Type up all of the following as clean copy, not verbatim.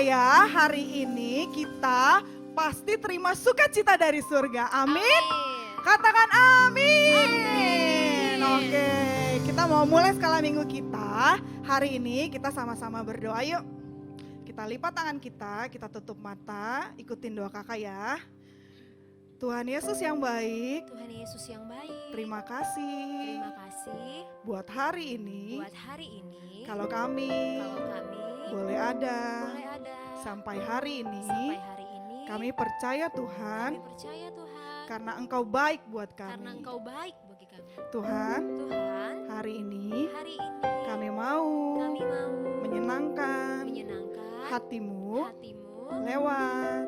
percaya hari ini kita pasti terima sukacita dari surga. Amin. Katakan amin. Oke, kita mau mulai skala minggu kita. Hari ini kita sama-sama berdoa yuk. Kita lipat tangan kita tutup mata, ikutin doa kakak ya. Tuhan Yesus yang baik. Tuhan Yesus yang baik. Terima kasih. Terima kasih Buat hari ini. buat hari ini. Kalau kami boleh ada. Sampai hari ini. Kami percaya Tuhan. Kami percaya Tuhan. Karena Engkau baik buat kami. Karena Engkau baik bagi kami. Tuhan, hari ini kami mau menyenangkan hatimu lewat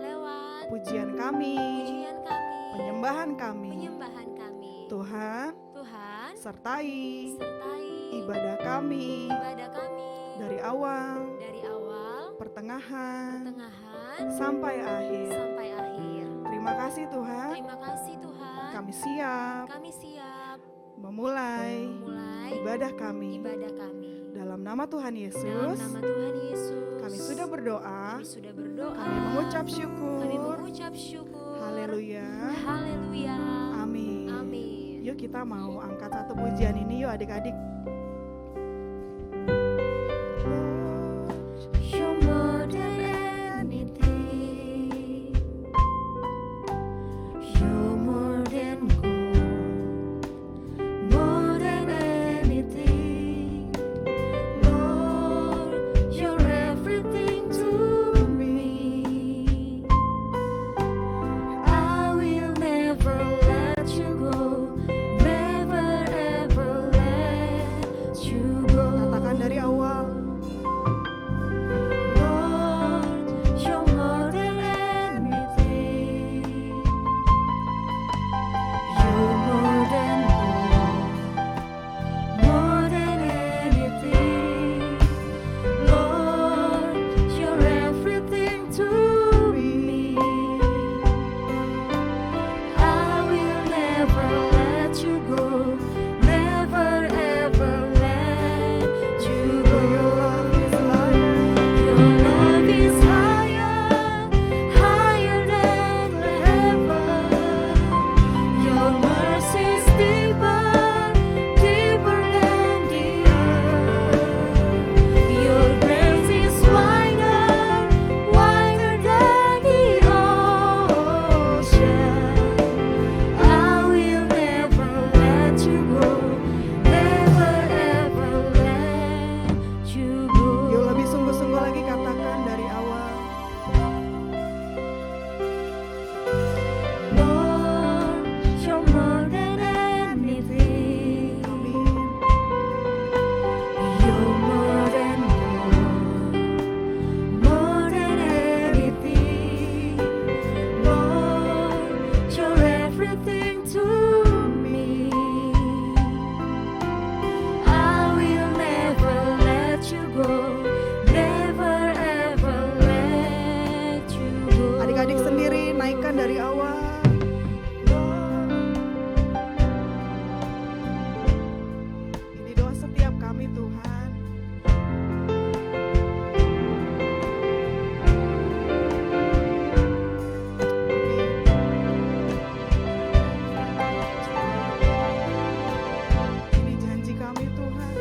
pujian kami, penyembahan kami. Tuhan, sertai ibadah kami dari awal, pertengahan, sampai akhir. Terima kasih Tuhan. Kami siap memulai ibadah kami. Dalam nama Tuhan Yesus, kami sudah berdoa. Kami mengucap syukur. Haleluya. Amin. Yuk kita mau angkat satu pujian ini yuk adik-adik. You're more than anything. You're more than gold, more than anything. Lord, you're everything to me. I will never let you go, never ever let you go. Katakan dari awal. Lord, you're more than anything. You're more than gold, more than anything. Lord, you're everything to me. I will never let you go, never ever let you go. Your love is higher, higher than ever. Your mercy is deeper, deeper than the earth. Your grace is wider, wider than the ocean. I will never let you go, never ever let you go. Yuk lebih sungguh-sungguh lagi katakan dari awal. Lord, you're more than anything. Amin. You're more than gold, more than anything. Lord, you're everything to me. I will never let you go, never ever let you go. Adik-adik sendiri naikkan dari awal. Ini doa setiap kami Tuhan. Ini janji kami Tuhan.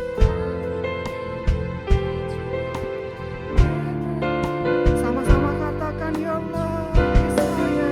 Sama-sama katakan ya Allah, saya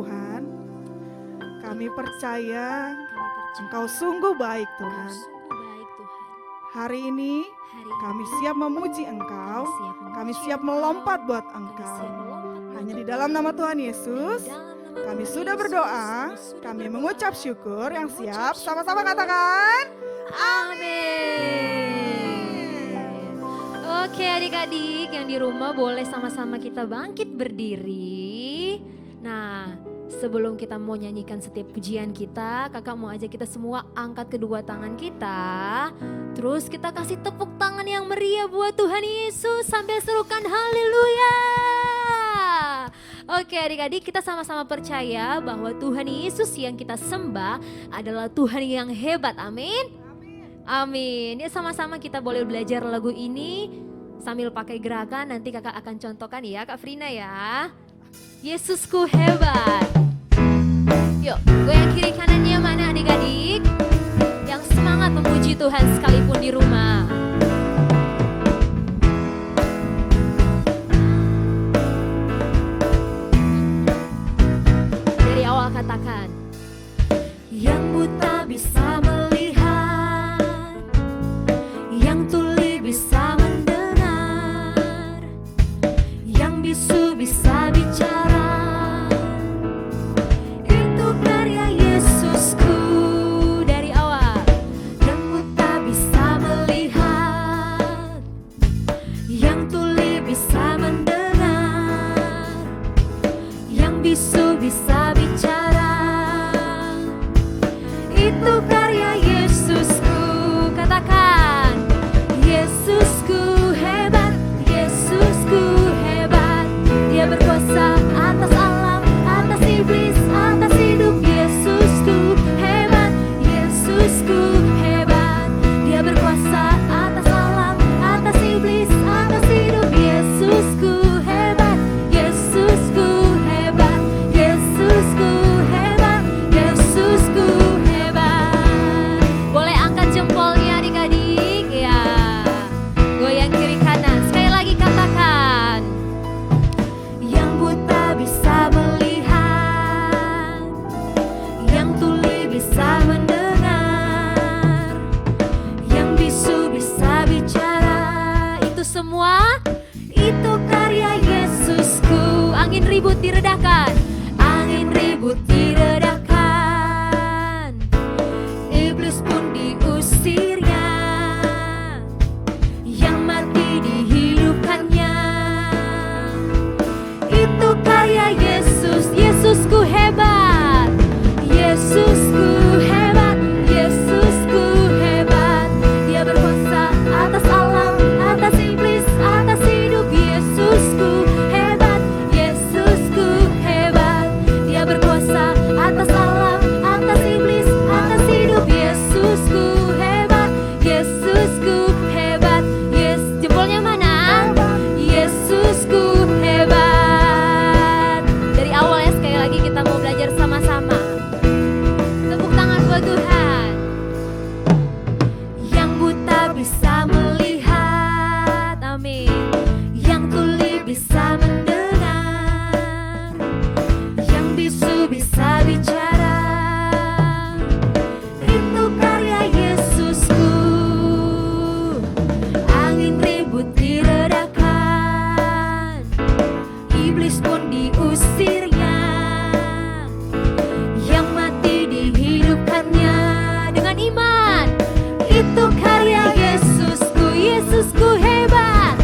Tuhan. Kami percaya Engkau sungguh baik Tuhan. Hari ini kami siap memuji Engkau, kami siap melompat buat Engkau. Hanya di dalam nama Tuhan Yesus, kami sudah berdoa, kami mengucap syukur. Yang siap sama-sama katakan, amin. Oke adik-adik yang di rumah boleh sama-sama kita bangkit berdiri. Nah, sebelum kita mau nyanyikan setiap pujian kita, kakak mau ajak kita semua angkat kedua tangan kita. Terus kita kasih tepuk tangan yang meriah buat Tuhan Yesus sambil serukan haleluya. Oke adik-adik, kita sama-sama percaya bahwa Tuhan Yesus yang kita sembah adalah Tuhan yang hebat, amin. Amin. Ya sama-sama kita boleh belajar lagu ini sambil pakai gerakan, nanti kakak akan contohkan ya Kak Frina ya. Yesusku hebat. Yuk, goyang kiri kanannya mana adik-adik? Yang semangat memuji Tuhan sekalipun di rumah. Dari awal katakan, yang buta bisa melihat, yang tuli bisa mendengar, yang bisu bisa bicara. Itu karya Yesusku. Dari awal, yang buta bisa melihat, yang tuli bisa mendengar, yang bisu bisa bicara. Itu karya Yesusku. Katakan, Yesusku hebat, Yesusku hebat. Dia berkuasa atas alam, atas iblis, atas hidup. Yesusku hebat, Yesusku hebat. Dia berkuasa atas alam, atas iblis, atas hidup. Yesusku hebat, Yesusku hebat, Yesusku hebat, Yesusku hebat. Boleh angkat jempolnya adik-adik ya. Goyang kiri kanan. Sekali lagi katakan, yang buta bisa melihat, yang tuli bisa mendengar, yang bisu bisa bicara. Itu semua, itu karya Yesusku. Angin ribut diredakan, angin ribut diredakan, iblis pun diusirnya, yang mati dihidupkannya. Itu karya Yesus. Yesusku hebat, Yesusku hebat, Yesusku hebat. Dia berkuasa atas alam, atas iblis, atas hidup. Yesusku hebat, Yesusku hebat. Dia berkuasa atas alam, atas iblis, atas hidup. Yesusku hebat, Yesusku hebat. Yes, jempolnya mana? Yesusku hebat. Dari awal ya, sekali lagi kita mau belajar sama-sama. Tepuk tangan buat Tuhan. Yang buta bisa melihat, amin. Yang tuli bisa mendengar, yang bisu bisa bicara. Itu karya Yesusku. Angin ribut diredakan, iblis pun diusirnya, yang mati dihidupkannya. Dengan iman, itu karya Yesusku. Yesusku hebat,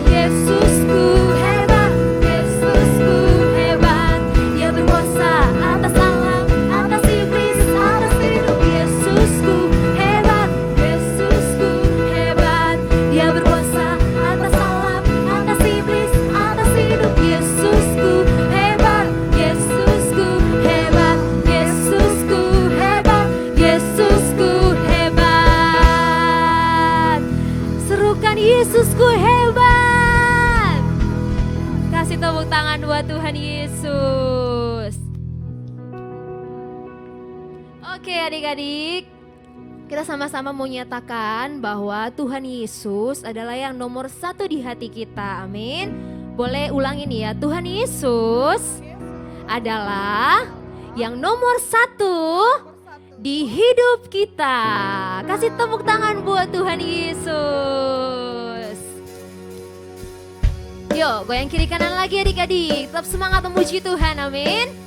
Yesusku hebat, Yesusku hebat. Dia berkuasa atas alam, atas iblis, atas hidup. Yesusku hebat, Yesusku hebat. Dia berkuasa atas alam, atas iblis, atas hidup. Yesusku hebat, Yesusku hebat, Yesusku hebat, Yesusku hebat. Serukan Yesusku hebat. Kasih tepuk tangan buat Tuhan Yesus. Oke adik-adik, kita sama-sama mau nyatakan bahwa Tuhan Yesus adalah yang nomor 1 di hati kita, amin. Boleh ulangin ya, Tuhan Yesus adalah yang nomor 1 di hidup kita. Kasih tepuk tangan buat Tuhan Yesus. Yuk, goyang kiri kanan lagi adik-adik. Tetap semangat memuji Tuhan, amin.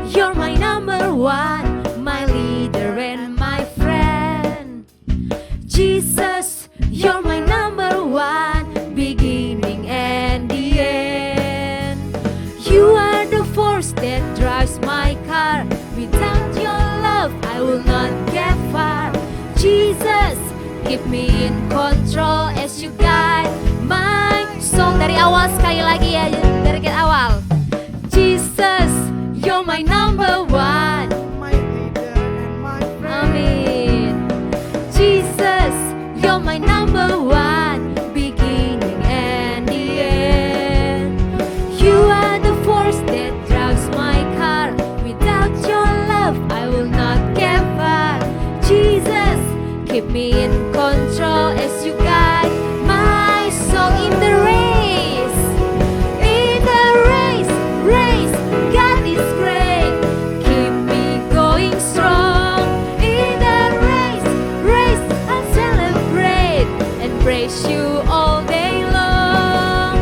You're my number one, my leader and my friend. Jesus, you're my number one, beginning and the end. You are the force that drives my car. Without your love, I will not get far. Jesus, keep me in control as you guide my soul. Dari awal sekali lagi ya, dari awal. Jesus, you're my number one, my leader and my friend. amin. Jesus, you're my number one, beginning and the end. You are the force that drives my car. Without your love, I will not get far. Jesus, keep me in control as you guide my soul in the race. In the race, God is great. Keep me going strong. In the race, I'll celebrate and praise you all day long.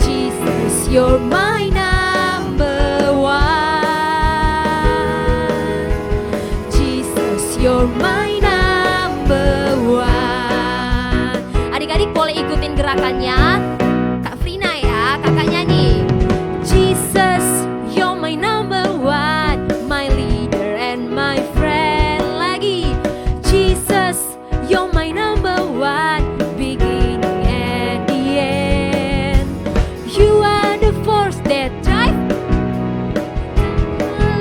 Jesus, you're my number one. Jesus, you're my number one. Adik-adik boleh ikutin gerakannya. Kak Frina ya, kakak nyanyi. Jesus, you're my number one, my leader and my friend. Lagi, Jesus, you're my number one, beginning and the end. You are the force that drive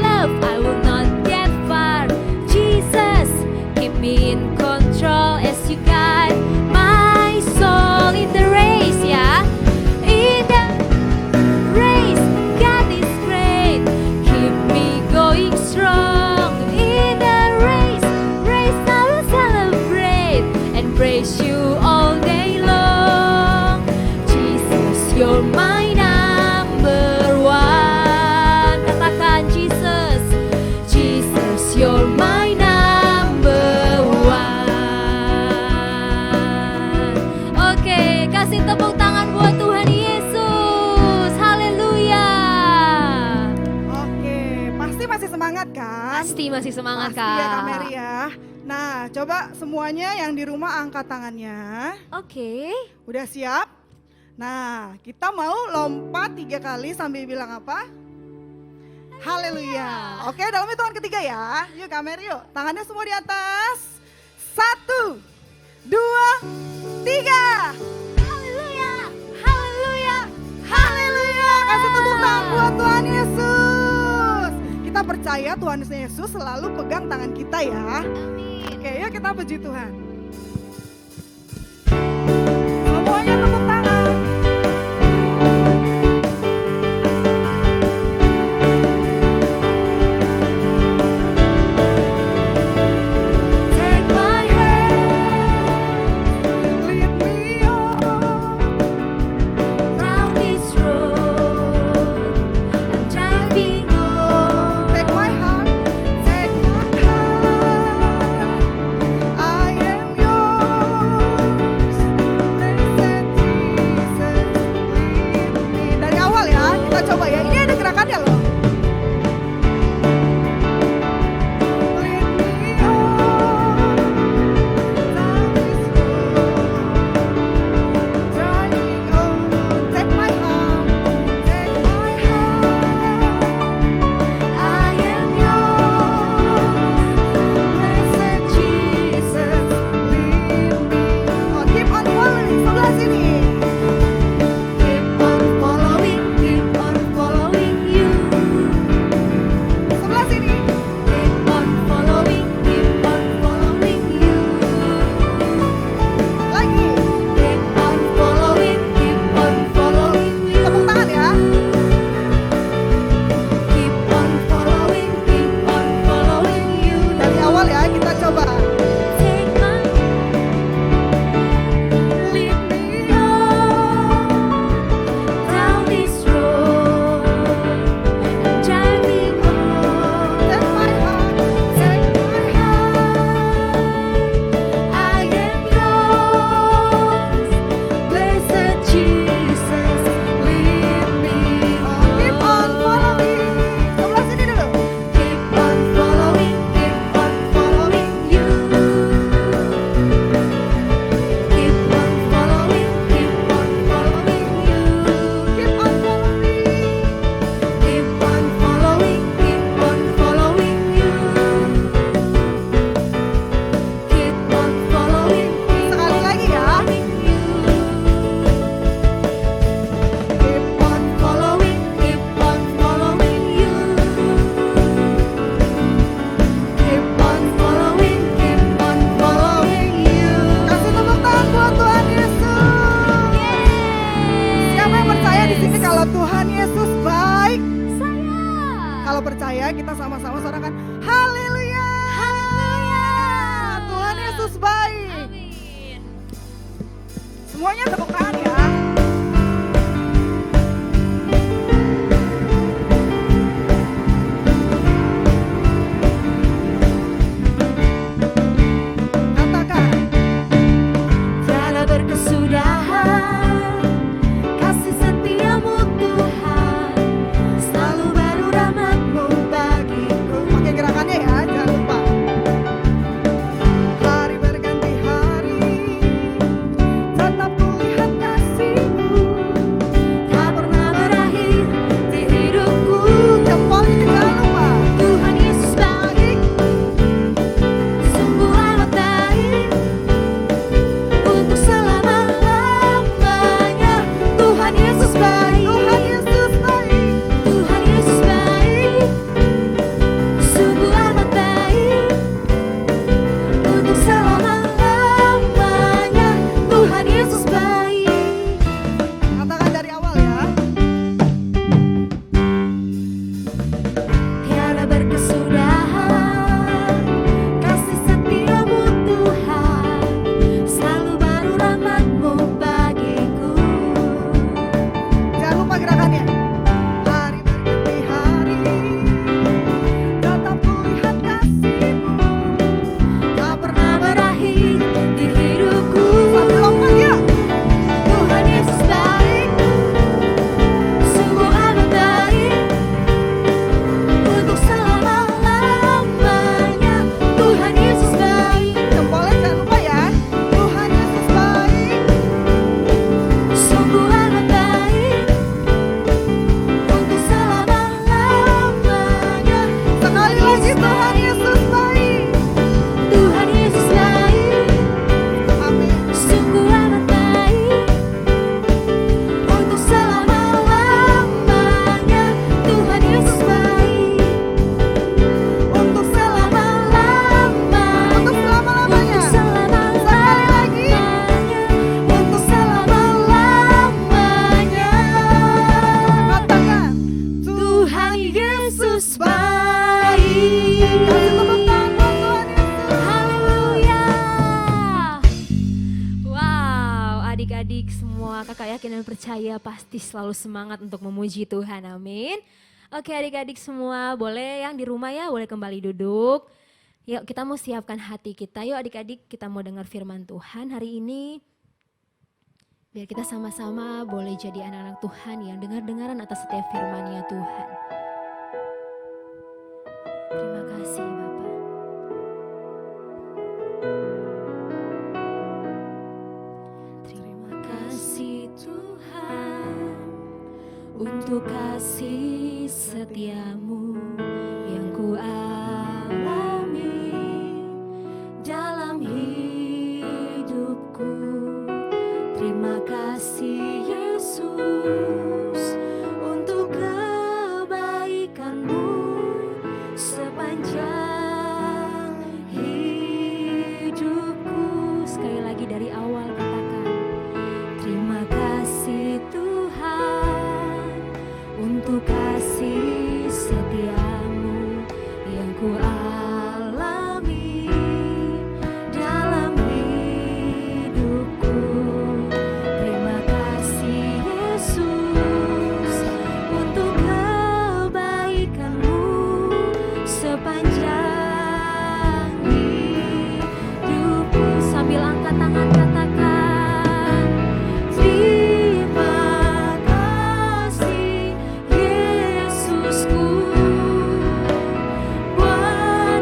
love, I will not get far. Jesus, keep me in control as you guide my soul in the race, yeah. In the race, God is great. Keep me going strong. In the race, I will celebrate and praise you all day long. Jesus, you're my number one. Katakan Jesus, Jesus, you're my number one. Oke, kasih tepuk tangan buat Tuhan Yesus. Haleluya. Oke, pasti masih semangat kan? Pasti masih semangat, Pasti ya Kak Kak. Mary ya. Nah, coba semuanya yang di rumah angkat tangannya. Oke. Udah siap? Nah, kita mau lompat 3 kali sambil bilang apa? Haleluya. Oke, dalam hitungan ketiga ya. Yuk Kak Mary yuk. Tangannya semua di atas. 1, 2, 3. Haleluya. Haleluya. Haleluya. Kasih tepuk tangan buat Tuhan Yesus. Kita percaya Tuhan Yesus selalu pegang tangan kita ya. Oke, yuk kita puji Tuhan. Semuanya tepuk tangan. Take my hand, lead me on down this road I'm driving on. Take my heart, I am Kalau percaya kita sama-sama sorakan haleluya. Haleluya. Tuhan Yesus baik. Amin. Semuanya tepuk tangan ya. Percaya pasti selalu semangat untuk memuji Tuhan, amin. Oke adik-adik semua, boleh yang di rumah ya boleh kembali duduk. Yuk kita mau siapkan hati kita, yuk adik-adik kita mau dengar firman Tuhan hari ini. Biar kita sama-sama boleh jadi anak-anak Tuhan yang dengar-dengaran atas setiap firman-Nya Tuhan. Terima kasih Bapak. Terima kasih Tuhan untuk kasih setiamu yang ku alami dalam hidupku. Terima kasih Yesus untuk kebaikan-Mu sepanjang hidupku. Sekali lagi dari awal katakan, terima kasih Tuhan untuk kasih setiamu yang ku alami dalam hidupku. Terima kasih Yesus untuk kebaikan-Mu sepanjang hidupku. Sambil angkat tangan katakan, terima kasih Yesusku, Bwana.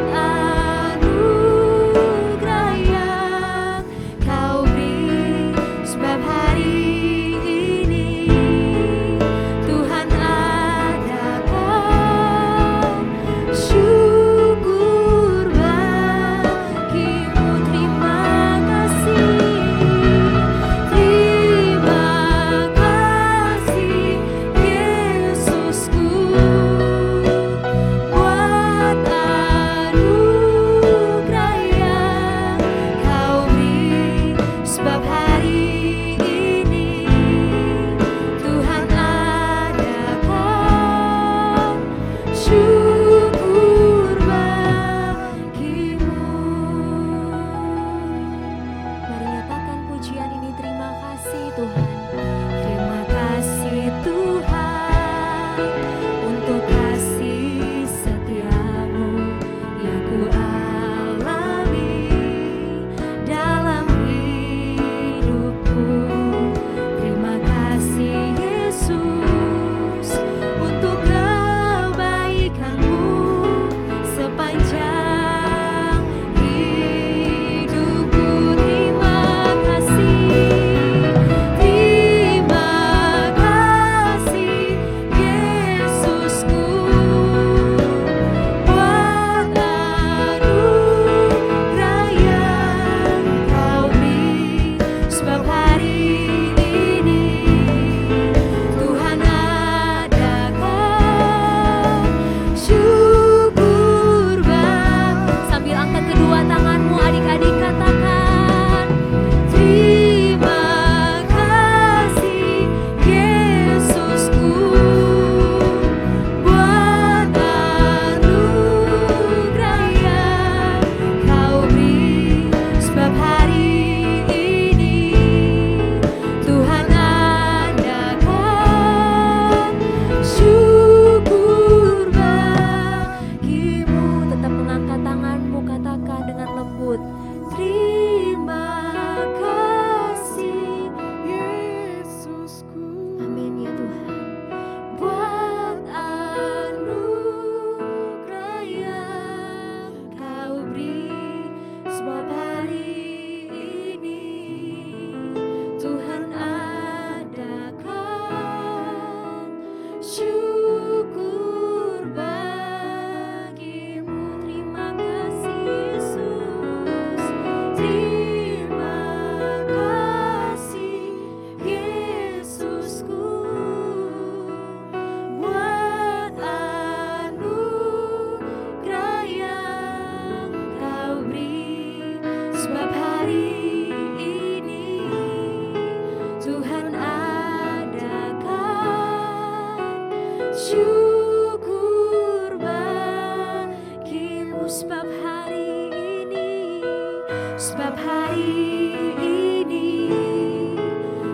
hari ini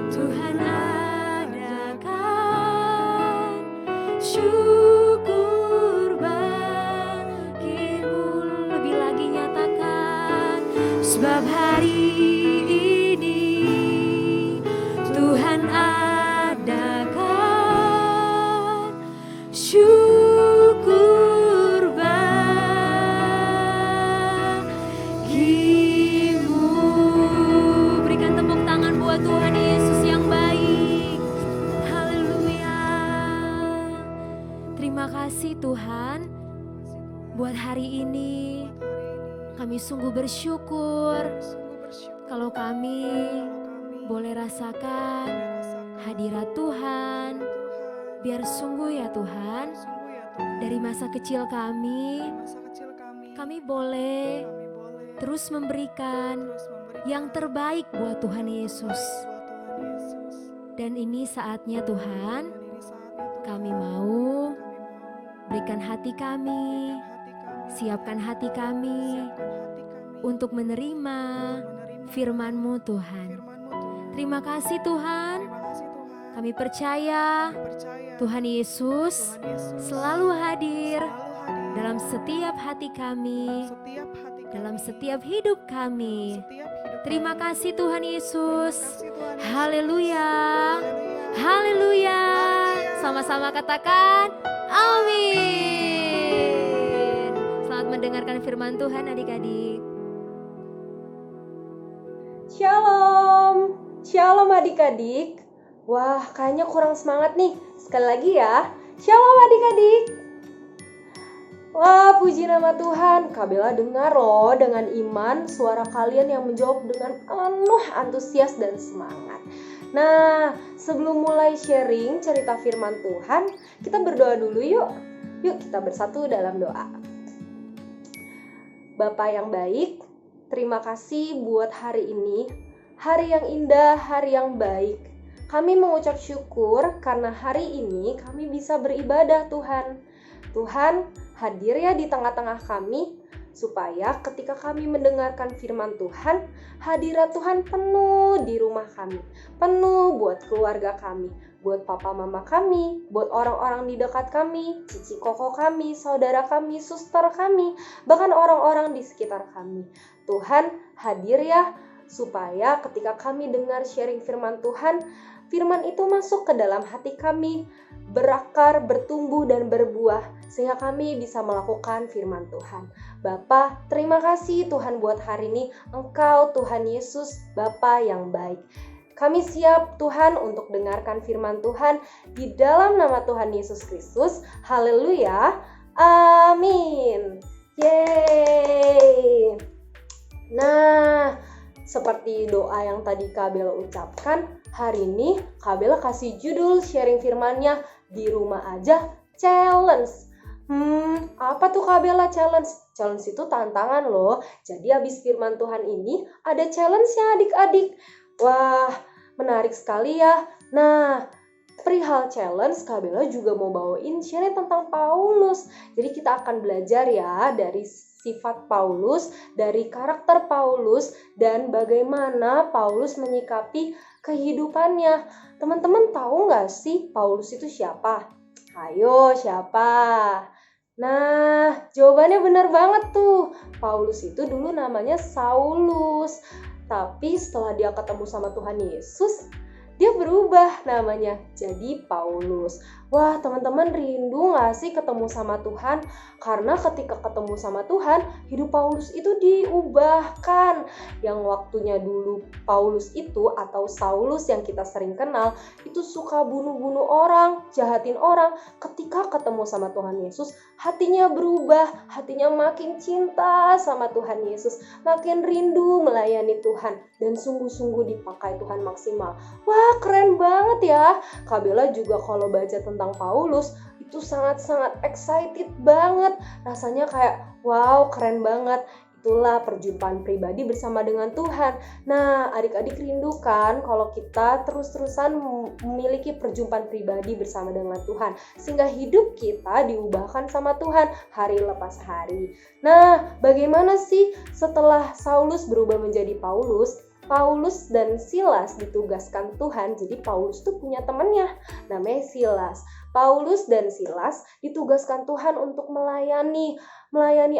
Tuhan adakan syukur bagimu. Lebih lagi nyatakan, sebab hari ini Tuhan adakan syukur bagimu. Berikan tepuk tangan buat Tuhan Yesus yang baik. Haleluya. Terima kasih Tuhan buat hari ini. Kami sungguh bersyukur kalau kami boleh rasakan hadirat Tuhan. Biar sungguh ya Tuhan, dari masa kecil kami boleh terus memberikan yang terbaik buat Tuhan Yesus. Dan ini saatnya Tuhan, kami mau berikan hati kami, siapkan hati kami untuk menerima firman-Mu Tuhan. Terima kasih Tuhan, kami percaya Tuhan Yesus selalu hadir dalam setiap hati kami, dalam setiap hidup kami. Terima kasih Tuhan Yesus. Haleluya. Haleluya. Sama-sama katakan amin. Selamat mendengarkan firman Tuhan adik-adik. Shalom. Shalom adik-adik. Wah, kayaknya kurang semangat nih. Sekali lagi ya. Shalom adik-adik. Wah, puji nama Tuhan. Kak Bella dengar loh dengan iman suara kalian yang menjawab dengan penuh antusias dan semangat. Nah, sebelum mulai sharing cerita firman Tuhan, kita berdoa dulu yuk. Yuk kita bersatu dalam doa. Bapa yang baik, terima kasih buat hari ini. Hari yang indah, hari yang baik. Kami mengucap syukur karena hari ini kami bisa beribadah Tuhan. Tuhan, hadir ya di tengah-tengah kami, supaya ketika kami mendengarkan firman Tuhan, hadirat Tuhan penuh di rumah kami, penuh buat keluarga kami, buat papa mama kami, buat orang-orang di dekat kami, cici koko kami, saudara kami, suster kami, bahkan orang-orang di sekitar kami. Tuhan, hadir ya, supaya ketika kami dengar sharing firman Tuhan, firman itu masuk ke dalam hati kami, berakar, bertumbuh, dan berbuah, sehingga kami bisa melakukan firman Tuhan. Bapa, terima kasih Tuhan buat hari ini. Engkau Tuhan Yesus, Bapa yang baik. Kami siap Tuhan untuk dengarkan firman Tuhan di dalam nama Tuhan Yesus Kristus. Haleluya. Amin. Yeay. Nah, seperti doa yang tadi Kak Bella ucapkan, hari ini Kak Bella kasih judul sharing firmannya di rumah aja challenge. Apa tuh Kak Bella challenge? Challenge itu tantangan loh. Jadi habis firman Tuhan ini ada challenge-nya adik-adik. Wah, menarik sekali ya. Nah, perihal challenge, Kak Bella juga mau bawain sharing tentang Paulus. Jadi kita akan belajar ya dari sifat Paulus, dari karakter Paulus, dan bagaimana Paulus menyikapi kehidupannya. Teman-teman tahu nggak sih Paulus itu siapa? Ayo, siapa? Nah, jawabannya benar banget tuh. Paulus itu dulu namanya Saulus. Tapi setelah dia ketemu sama Tuhan Yesus, dia berubah namanya jadi Paulus. Wah, teman-teman rindu gak sih ketemu sama Tuhan? Karena ketika ketemu sama Tuhan, hidup Paulus itu diubahkan. Yang waktunya dulu Paulus itu atau Saulus yang kita sering kenal, itu suka bunuh-bunuh orang, jahatin orang. Ketika ketemu sama Tuhan Yesus, hatinya berubah, hatinya makin cinta sama Tuhan Yesus, makin rindu melayani Tuhan, dan sungguh-sungguh dipakai Tuhan maksimal. Wah, keren banget ya. Kak Bella juga kalau baca tentang Paulus itu sangat-sangat excited banget. Rasanya kayak wow, keren banget. Itulah perjumpaan pribadi bersama dengan Tuhan. Nah, adik-adik rindukan kalau kita terus-terusan memiliki perjumpaan pribadi bersama dengan Tuhan, sehingga hidup kita diubahkan sama Tuhan hari lepas hari. Nah, bagaimana sih setelah Saulus berubah menjadi Paulus? Paulus dan Silas ditugaskan Tuhan, jadi Paulus tuh punya temannya namanya Silas. Paulus dan Silas ditugaskan Tuhan untuk melayani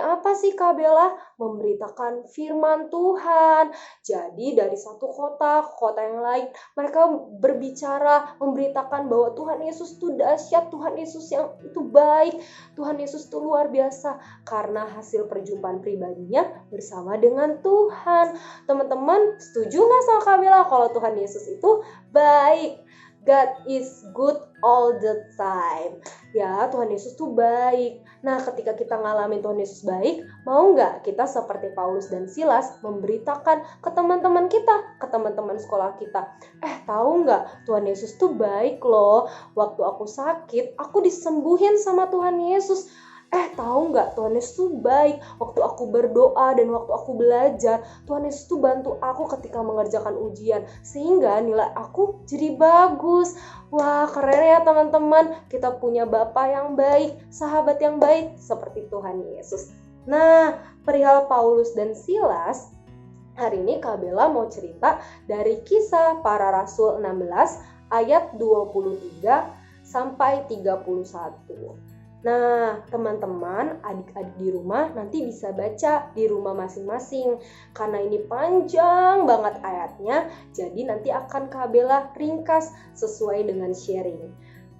apa sih Kak Bella? Memberitakan firman Tuhan. Jadi dari satu kota ke kota yang lain, mereka berbicara, memberitakan bahwa Tuhan Yesus itu dahsyat, Tuhan Yesus yang itu baik, Tuhan Yesus itu luar biasa, karena hasil perjumpaan pribadinya bersama dengan Tuhan. Teman-teman setuju nggak sama Kak Bella kalau Tuhan Yesus itu baik? God is good all the time. Ya, Tuhan Yesus tuh baik. Nah, ketika kita ngalamin Tuhan Yesus baik, mau nggak kita seperti Paulus dan Silas memberitakan ke teman-teman kita, ke teman-teman sekolah kita, tahu nggak, Tuhan Yesus tuh baik loh. Waktu aku sakit, aku disembuhin sama Tuhan Yesus. Tahu nggak, Tuhan Yesus tuh baik. Waktu aku berdoa dan waktu aku belajar, Tuhan Yesus tuh bantu aku ketika mengerjakan ujian, sehingga nilai aku jadi bagus. Wah, keren ya teman-teman. Kita punya Bapa yang baik, sahabat yang baik seperti Tuhan Yesus. Nah, perihal Paulus dan Silas, hari ini Kak Bella mau cerita dari Kisah Para Rasul 16 ayat 23 sampai 31. Nah, teman-teman, adik-adik di rumah nanti bisa baca di rumah masing-masing. Karena ini panjang banget ayatnya, jadi nanti akan Kak Bella ringkas sesuai dengan sharing.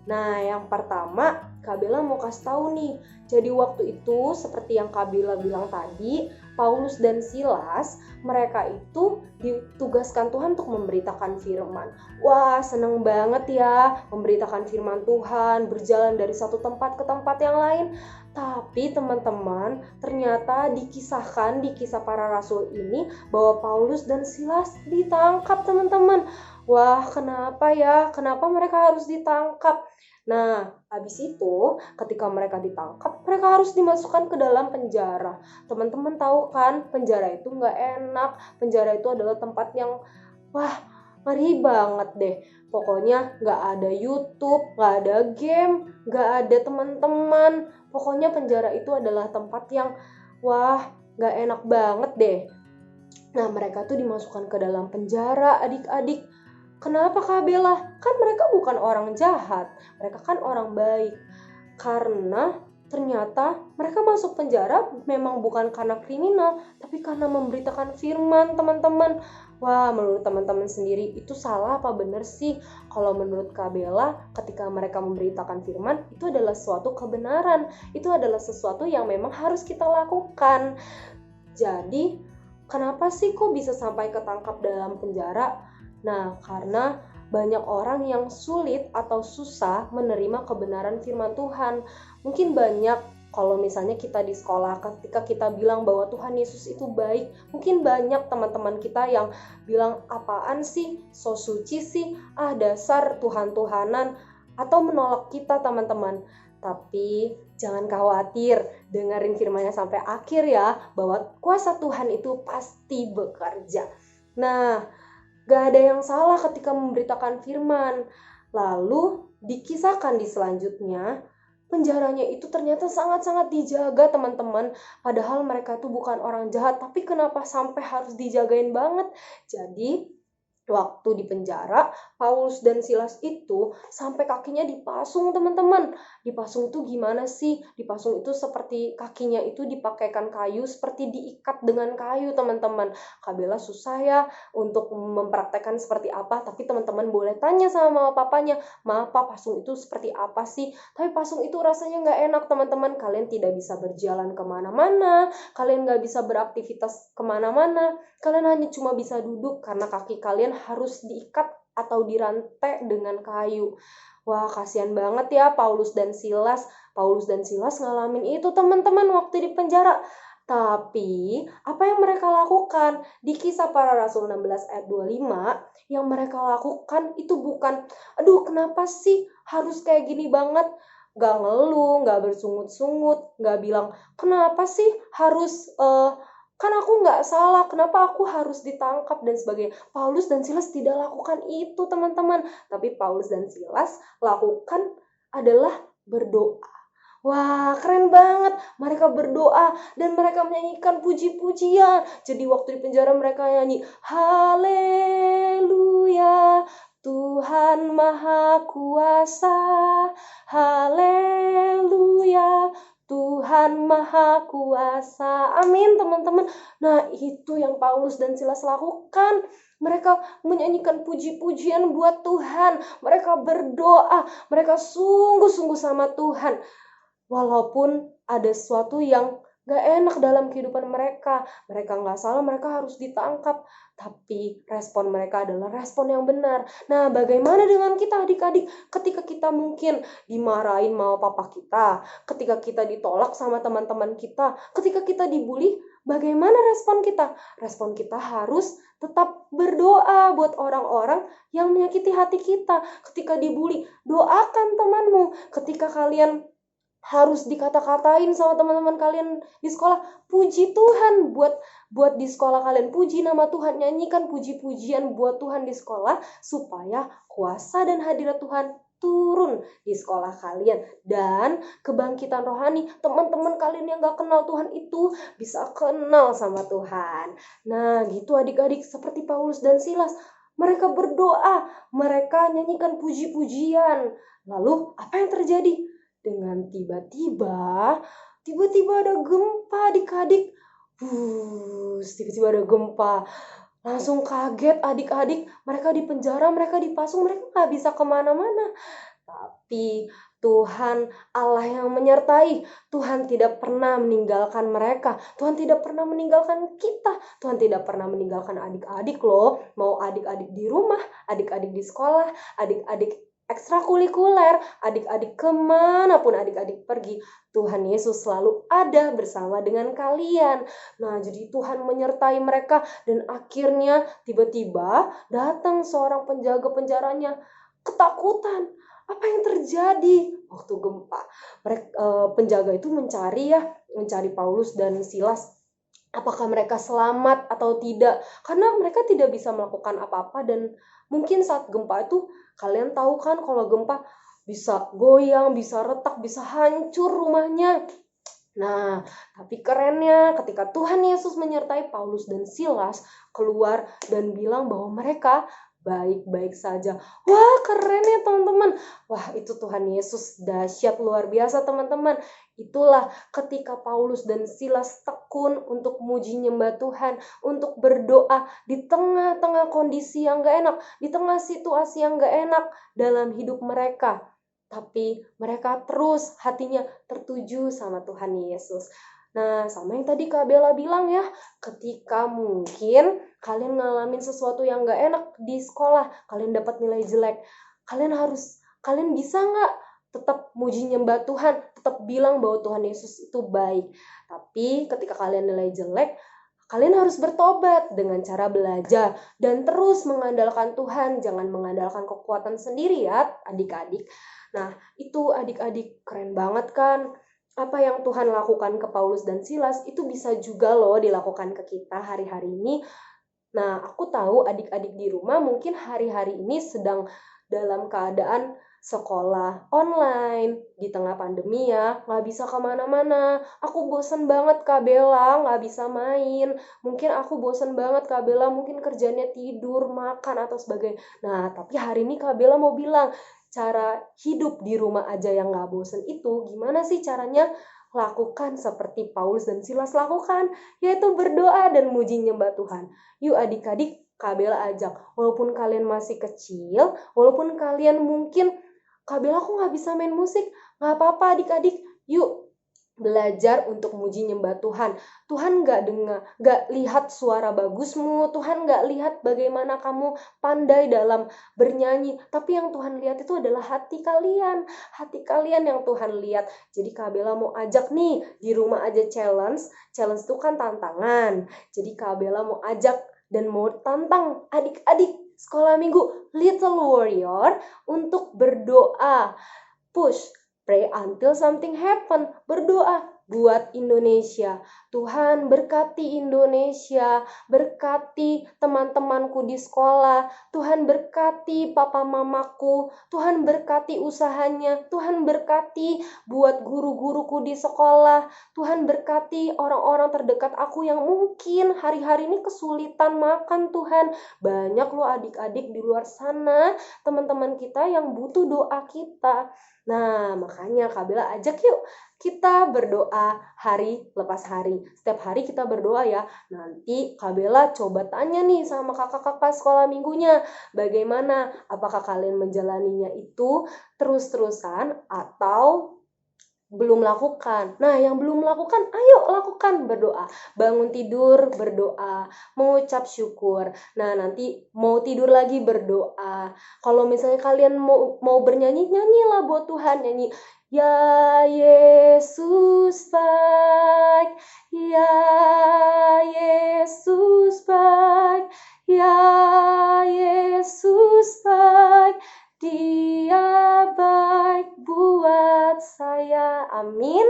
Nah, yang pertama, Kak Bella mau kasih tahu nih. Jadi waktu itu seperti yang Kak Bella bilang tadi, Paulus dan Silas, mereka itu ditugaskan Tuhan untuk memberitakan firman. Wah, seneng banget ya memberitakan firman Tuhan, berjalan dari satu tempat ke tempat yang lain. Tapi teman-teman, ternyata dikisahkan di Kisah Para Rasul ini bahwa Paulus dan Silas ditangkap teman-teman. Wah, kenapa ya? Kenapa mereka harus ditangkap? Nah, habis itu ketika mereka ditangkap, mereka harus dimasukkan ke dalam penjara. Teman-teman tahu kan, penjara itu nggak enak. Penjara itu adalah tempat yang, ngeri banget deh. Pokoknya nggak ada YouTube, nggak ada game, nggak ada teman-teman. Pokoknya penjara itu adalah tempat yang, nggak enak banget deh. Nah, mereka tuh dimasukkan ke dalam penjara, adik-adik. Kenapa Kak Bella? Kan mereka bukan orang jahat, mereka kan orang baik. Karena ternyata mereka masuk penjara memang bukan karena kriminal, tapi karena memberitakan firman, teman-teman. Wah, menurut teman-teman sendiri itu salah apa benar sih? Kalau menurut Kak Bella, ketika mereka memberitakan firman, itu adalah suatu kebenaran. Itu adalah sesuatu yang memang harus kita lakukan. Jadi, kenapa sih kok bisa sampai ketangkap dalam penjara? Nah, karena banyak orang yang sulit atau susah menerima kebenaran firman Tuhan. Mungkin banyak, kalau misalnya kita di sekolah, ketika kita bilang bahwa Tuhan Yesus itu baik, mungkin banyak teman-teman kita yang bilang, apaan sih, so suci sih, dasar Tuhan-Tuhanan, atau menolak kita teman-teman. Tapi jangan khawatir, dengerin firman-Nya sampai akhir ya, bahwa kuasa Tuhan itu pasti bekerja. Nah, gak ada yang salah ketika memberitakan firman. Lalu dikisahkan di selanjutnya, penjaranya itu ternyata sangat-sangat dijaga teman-teman. Padahal mereka itu bukan orang jahat, tapi kenapa sampai harus dijagain banget? Jadi waktu di penjara, Paulus dan Silas itu sampai kakinya dipasung teman-teman. Dipasung itu gimana sih? Dipasung itu seperti kakinya itu dipakaikan kayu, seperti diikat dengan kayu teman-teman. Kak Bella susah ya untuk mempraktekkan seperti apa, tapi teman-teman boleh tanya sama mama papanya, "Ma, Pak, pasung itu seperti apa sih?" Tapi pasung itu rasanya nggak enak teman-teman. Kalian tidak bisa berjalan kemana-mana, kalian nggak bisa beraktivitas kemana-mana, kalian hanya cuma bisa duduk karena kaki kalian harus diikat atau dirantai dengan kayu. Wah, kasihan banget ya Paulus dan Silas. Paulus dan Silas ngalamin itu teman-teman waktu di penjara. Tapi apa yang mereka lakukan? Di Kisah Para Rasul 16 ayat 25, yang mereka lakukan itu bukan, aduh kenapa sih harus kayak gini banget? Gak ngeluh, gak bersungut-sungut, gak bilang kenapa sih harus Kan aku nggak salah, kenapa aku harus ditangkap dan sebagainya. Paulus dan Silas tidak lakukan itu, teman-teman. Tapi Paulus dan Silas lakukan adalah berdoa. Wah, keren banget. Mereka berdoa dan mereka menyanyikan puji-pujian. Jadi waktu di penjara mereka nyanyi, haleluya, Tuhan Maha Kuasa. Haleluya, Tuhan Maha Kuasa. Amin, teman-teman. Nah, itu yang Paulus dan Silas lakukan. Mereka menyanyikan puji-pujian buat Tuhan. Mereka berdoa. Mereka sungguh-sungguh sama Tuhan. Walaupun ada sesuatu yang gak enak dalam kehidupan mereka. Mereka gak salah, mereka harus ditangkap. Tapi respon mereka adalah respon yang benar. Nah, bagaimana dengan kita adik-adik? Ketika kita mungkin dimarahin sama papa kita, ketika kita ditolak sama teman-teman kita, ketika kita dibully, bagaimana respon kita? Respon kita harus tetap berdoa buat orang-orang yang menyakiti hati kita. Ketika dibully, doakan temanmu. Ketika kalian harus dikata-katain sama teman-teman kalian di sekolah, puji Tuhan buat di sekolah kalian, puji nama Tuhan, nyanyikan puji-pujian buat Tuhan di sekolah supaya kuasa dan hadirat Tuhan turun di sekolah kalian, dan kebangkitan rohani teman-teman kalian yang gak kenal Tuhan itu bisa kenal sama Tuhan. Nah, gitu adik-adik, seperti Paulus dan Silas, mereka berdoa, mereka nyanyikan puji-pujian. Lalu apa yang terjadi? Dengan tiba-tiba ada gempa adik-adik. Tiba-tiba ada gempa. Langsung kaget adik-adik. Mereka di penjara, mereka dipasung, mereka gak bisa kemana-mana. Tapi Tuhan Allah yang menyertai. Tuhan tidak pernah meninggalkan mereka. Tuhan tidak pernah meninggalkan kita. Tuhan tidak pernah meninggalkan adik-adik loh. Mau adik-adik di rumah, adik-adik di sekolah, adik-adik ekstrakurikuler, adik-adik kemanapun adik-adik pergi, Tuhan Yesus selalu ada bersama dengan kalian. Nah, jadi Tuhan menyertai mereka, dan akhirnya tiba-tiba datang seorang penjaga penjaranya ketakutan. Apa yang terjadi waktu gempa? Penjaga itu mencari Paulus dan Silas. Apakah mereka selamat atau tidak? Karena mereka tidak bisa melakukan apa-apa, dan mungkin saat gempa itu kalian tahu kan kalau gempa bisa goyang, bisa retak, bisa hancur rumahnya. Nah, tapi kerennya ketika Tuhan Yesus menyertai Paulus dan Silas keluar dan bilang bahwa mereka baik-baik saja. Wah, keren ya teman-teman. Wah, itu Tuhan Yesus dahsyat luar biasa teman-teman. Itulah ketika Paulus dan Silas tekun untuk muji nyembah Tuhan, untuk berdoa di tengah-tengah kondisi yang gak enak, di tengah situasi yang gak enak dalam hidup mereka. Tapi mereka terus hatinya tertuju sama Tuhan Yesus. Nah, sama yang tadi Kak Bella bilang ya, ketika mungkin kalian ngalamin sesuatu yang gak enak di sekolah, kalian dapat nilai jelek, kalian bisa gak tetap muji nyembah Tuhan, tetap bilang bahwa Tuhan Yesus itu baik. Tapi ketika kalian nilai jelek, kalian harus bertobat dengan cara belajar dan terus mengandalkan Tuhan, jangan mengandalkan kekuatan sendiri ya adik-adik. Nah, itu adik-adik keren banget kan? Apa yang Tuhan lakukan ke Paulus dan Silas itu bisa juga loh dilakukan ke kita hari-hari ini. Nah, aku tahu adik-adik di rumah mungkin hari-hari ini sedang dalam keadaan sekolah online di tengah pandemi ya, nggak bisa kemana-mana. Aku bosen banget Kak Bella, nggak bisa main. Mungkin aku bosen banget Kak Bella, mungkin kerjanya tidur, makan atau sebagainya. Nah, tapi hari ini Kak Bella mau bilang, cara hidup di rumah aja yang gak bosen itu, gimana sih caranya? Lakukan seperti Paulus dan Silas lakukan, yaitu berdoa dan muji nyembah Tuhan. Yuk adik-adik, Kak Bella ajak, walaupun kalian masih kecil, walaupun kalian mungkin, Kak Bella aku gak bisa main musik, gak apa-apa adik-adik, yuk belajar untuk muji nyembah Tuhan. Tuhan gak lihat suara bagusmu, Tuhan gak lihat bagaimana kamu pandai dalam bernyanyi, tapi yang Tuhan lihat itu adalah hati kalian yang Tuhan lihat. Jadi Kak Bella mau ajak nih, di rumah aja challenge itu kan tantangan. Jadi Kak Bella mau ajak dan mau tantang adik-adik sekolah minggu Little Warrior untuk berdoa. Push Pray until something happen. Berdoa buat Indonesia. Tuhan berkati Indonesia, berkati teman-temanku di sekolah, Tuhan berkati papa mamaku, Tuhan berkati usahanya, Tuhan berkati buat guru-guruku di sekolah, Tuhan berkati orang-orang terdekat aku yang mungkin hari-hari ini kesulitan makan Tuhan. Banyak loh adik-adik di luar sana, teman-teman kita yang butuh doa kita. Nah, makanya Kak Bella ajak yuk kita berdoa hari lepas hari. Setiap hari kita berdoa ya. Nanti Kak Bella coba tanya nih sama kakak-kakak sekolah minggunya. Bagaimana? Apakah kalian menjalaninya itu terus-terusan atau belum lakukan? Nah, yang belum lakukan, ayo lakukan berdoa. Bangun tidur berdoa, mengucap syukur. Nah, nanti mau tidur lagi berdoa. Kalau misalnya kalian mau bernyanyi, nyanyilah buat Tuhan, nyanyi Ya Yesus baik, Ya Yesus baik, Ya Yesus baik, Dia baik buat saya. Amin.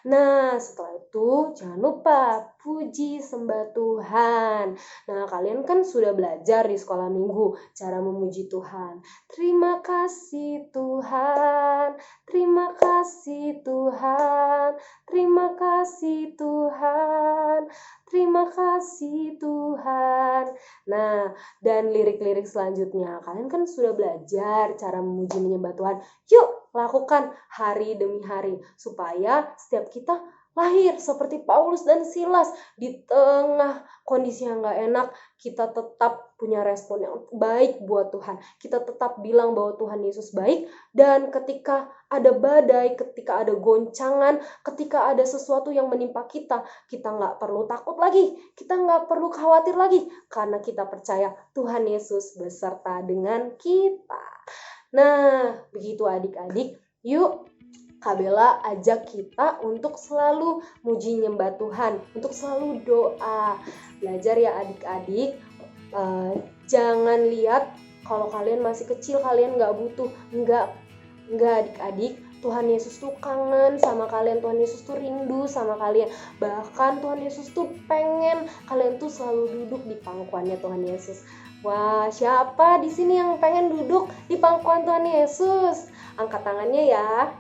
Nah, setelah itu jangan lupa puji sembah Tuhan. Nah, kalian kan sudah belajar di sekolah minggu cara memuji Tuhan. Terima kasih Tuhan, terima kasih Tuhan, terima kasih Tuhan, terima kasih Tuhan. Nah, dan lirik-lirik selanjutnya, kalian kan sudah belajar cara memuji menyembah Tuhan. Yuk, lakukan hari demi hari supaya setiap kita lahir seperti Paulus dan Silas di tengah kondisi yang gak enak, kita tetap punya respon yang baik buat Tuhan. Kita tetap bilang bahwa Tuhan Yesus baik, dan ketika ada badai, ketika ada goncangan, ketika ada sesuatu yang menimpa kita gak perlu takut lagi, kita gak perlu khawatir lagi, karena kita percaya Tuhan Yesus beserta dengan kita. Nah, begitu adik-adik, yuk Kak Bella ajak kita untuk selalu muji nyembah Tuhan, untuk selalu doa. Belajar ya adik-adik, jangan lihat kalau kalian masih kecil, kalian gak butuh. Enggak adik-adik, Tuhan Yesus tuh kangen sama kalian, Tuhan Yesus tuh rindu sama kalian. Bahkan Tuhan Yesus tuh pengen kalian tuh selalu duduk di pangkuannya Tuhan Yesus. Wah, siapa di sini yang pengen duduk di pangkuan Tuhan Yesus? Angkat tangannya ya.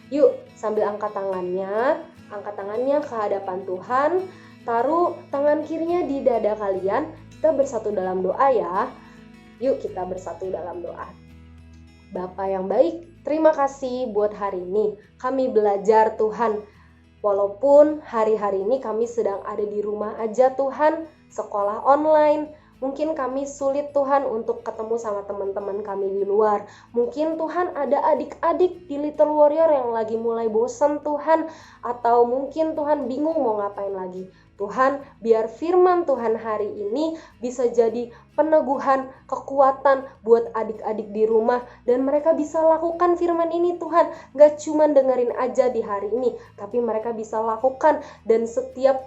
Yuk, sambil angkat tangannya ke hadapan Tuhan. Taruh tangan kirinya di dada kalian. Kita bersatu dalam doa ya. Yuk kita bersatu dalam doa. Bapa yang baik, terima kasih buat hari ini. Kami belajar Tuhan. Walaupun hari-hari ini kami sedang ada di rumah aja Tuhan, sekolah online. Mungkin kami sulit Tuhan untuk ketemu sama teman-teman kami di luar. Mungkin Tuhan ada adik-adik di Little Warrior yang lagi mulai bosan Tuhan. Atau mungkin Tuhan bingung mau ngapain lagi. Tuhan, biar firman Tuhan hari ini bisa jadi peneguhan, kekuatan buat adik-adik di rumah. Dan mereka bisa lakukan firman ini Tuhan. Gak cuma dengerin aja di hari ini, tapi mereka bisa lakukan. Dan setiap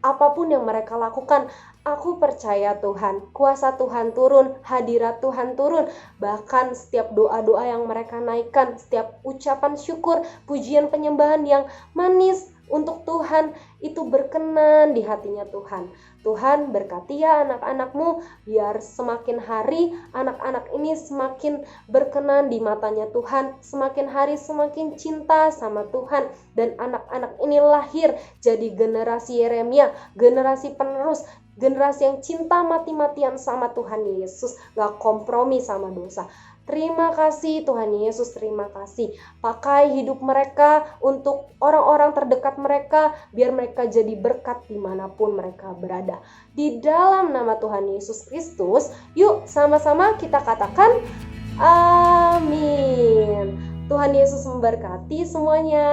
apapun yang mereka lakukan, aku percaya Tuhan, kuasa Tuhan turun, hadirat Tuhan turun. Bahkan setiap doa-doa yang mereka naikkan, setiap ucapan syukur, pujian penyembahan yang manis untuk Tuhan, itu berkenan di hatinya Tuhan. Tuhan berkati ya anak-anakmu, biar semakin hari anak-anak ini semakin berkenan di matanya Tuhan, semakin hari semakin cinta sama Tuhan, dan anak-anak ini lahir jadi generasi Yeremia, generasi penerus, generasi yang cinta mati-matian sama Tuhan Yesus, gak kompromi sama dosa. Terima kasih Tuhan Yesus, terima kasih. Pakai hidup mereka untuk orang-orang terdekat mereka, biar mereka jadi berkat dimanapun mereka berada. Di dalam nama Tuhan Yesus Kristus, yuk sama-sama kita katakan amin. Tuhan Yesus memberkati semuanya.